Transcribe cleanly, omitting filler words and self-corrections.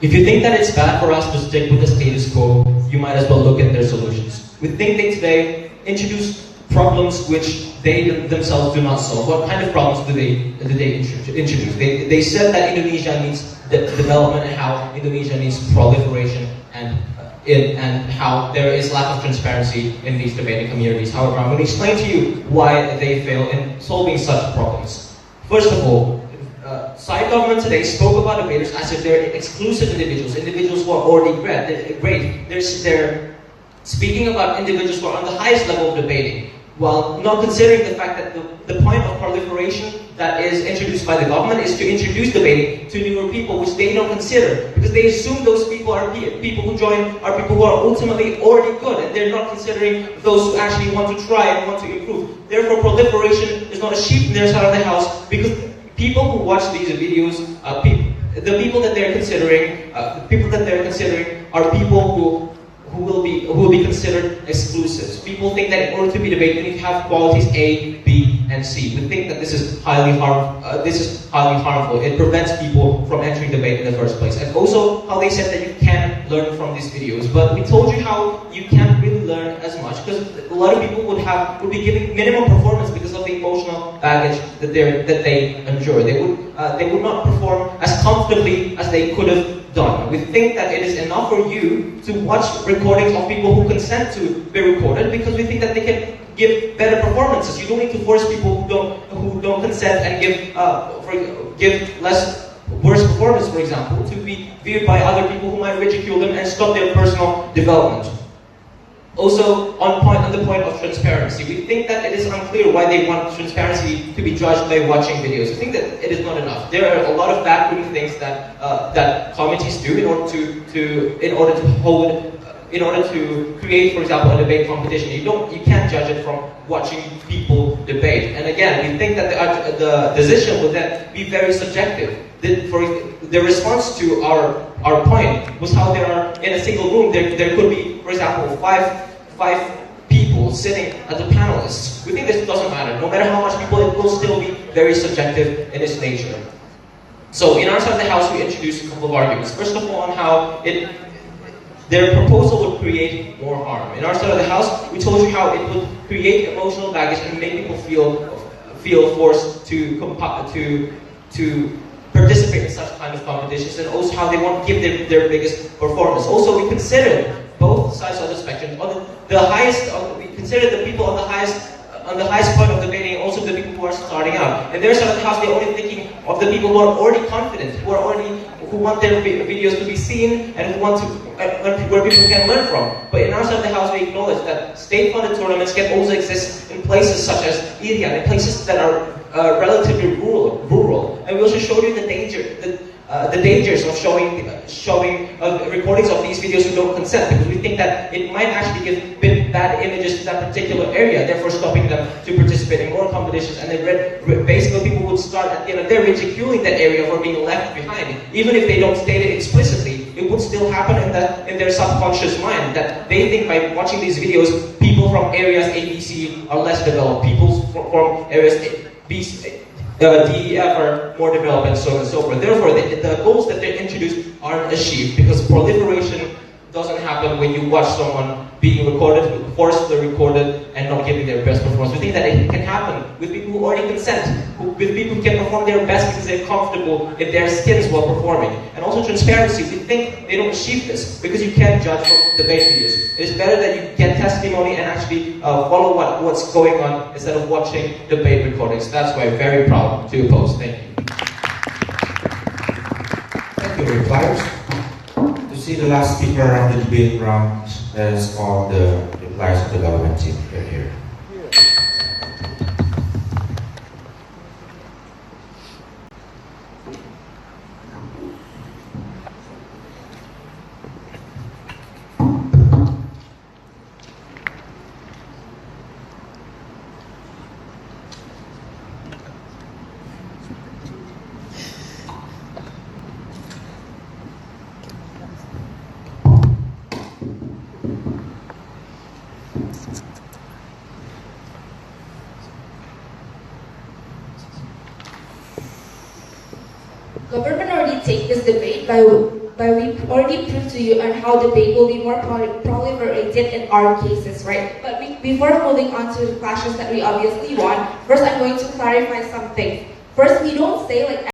If you think that it's bad for us to stick with the status quo, you might as well look at their solutions. We think they today introduce problems which they themselves do not solve. What kind of problems do they introduce? They said that Indonesia needs development and how Indonesia needs proliferation and how there is lack of transparency in these debating communities. However, I'm going to explain to you why they fail in solving such problems. First of all, side government today spoke about debaters as if they're exclusive individuals who are already great. They're speaking about individuals who are on the highest level of debating, while not considering the fact that the point of proliferation that is introduced by the government is to introduce debating to newer people, which they don't consider, because they assume those people people who join are people who are ultimately already good, and they're not considering those who actually want to try and want to improve. Therefore, proliferation is not a sheep in their side of the house, because people who watch these videos, the people that they're considering, are people who will be considered exclusives. People think that in order to be debated, you need to have qualities A, B, and C. We think that this is highly harmful. It prevents people from entering debate in the first place. And also, how they said that you can learn from these videos. But we told you how you can't really learn as much, because a lot of people would be giving minimum performance because of the emotional baggage that they endure. They would not perform as comfortably as they could have done. We think that it is enough for you to watch recordings of people who consent to be recorded, because we think that they can give better performances. You don't need to force people who don't consent and give worse performance, for example, to be viewed by other people who might ridicule them and stop their personal development. Also, on the point of transparency, we think that it is unclear why they want transparency to be judged by watching videos. I think that it is not enough. There are a lot of backroom things that committees do in order to create, for example, a debate competition. You can't judge it from watching people debate. And again, we think that the decision would then be very subjective. The response to our point was how there are, in a single room, there could be, for example, five people sitting as the panelists. We think this doesn't matter. No matter how much people, it will still be very subjective in its nature. So in our side of the house, we introduced a couple of arguments. First of all, on how their proposal would create more harm. In our side of the house, we told you how it would create emotional baggage and make people feel forced to participate in such kind of competitions, and also how they won't give their biggest performance. Also, we considered both sides of the spectrum. We considered the people on the highest point of debating, also the people who are starting out. And their side of the house, they're only thinking of the people who are already confident, who want their videos to be seen, and where people can learn from. But in our side of the house, we acknowledge that state-funded tournaments can also exist in places such as Irian, in places that are relatively rural. And we also showed you the dangers of showing recordings of these videos who don't consent, because we think that it might actually give bad images to that particular area, therefore stopping them to participate in more competitions. And then basically people would start at the end of the day ridiculing that area for being left behind. Even if they don't state it explicitly, it would still happen in their subconscious mind, that they think by watching these videos, people from areas A, B, C are less developed, people from areas B, D, E, F are more developed, and so on and so forth. Therefore, the goals that they introduced aren't achieved, because proliferation doesn't happen when you watch someone being recorded, forcibly recorded, and not giving their best performance. We think that it can happen with people who already consent, with people who can perform their best because they're comfortable in their skins while performing. And also transparency, we think they don't achieve this, because you can't judge from debate videos. It is better that you get testimony and actually follow what's going on instead of watching debate recordings. That's why I'm very proud to oppose. Thank you. Thank you, repliers. To see the last speaker around the debate round is called the replies of the government team. Here. Government already take this debate by but we already proved to you on how debate will be more proliferated in our cases, right? But before moving on to the clashes that we obviously want, first I'm going to clarify some things. First, we don't say like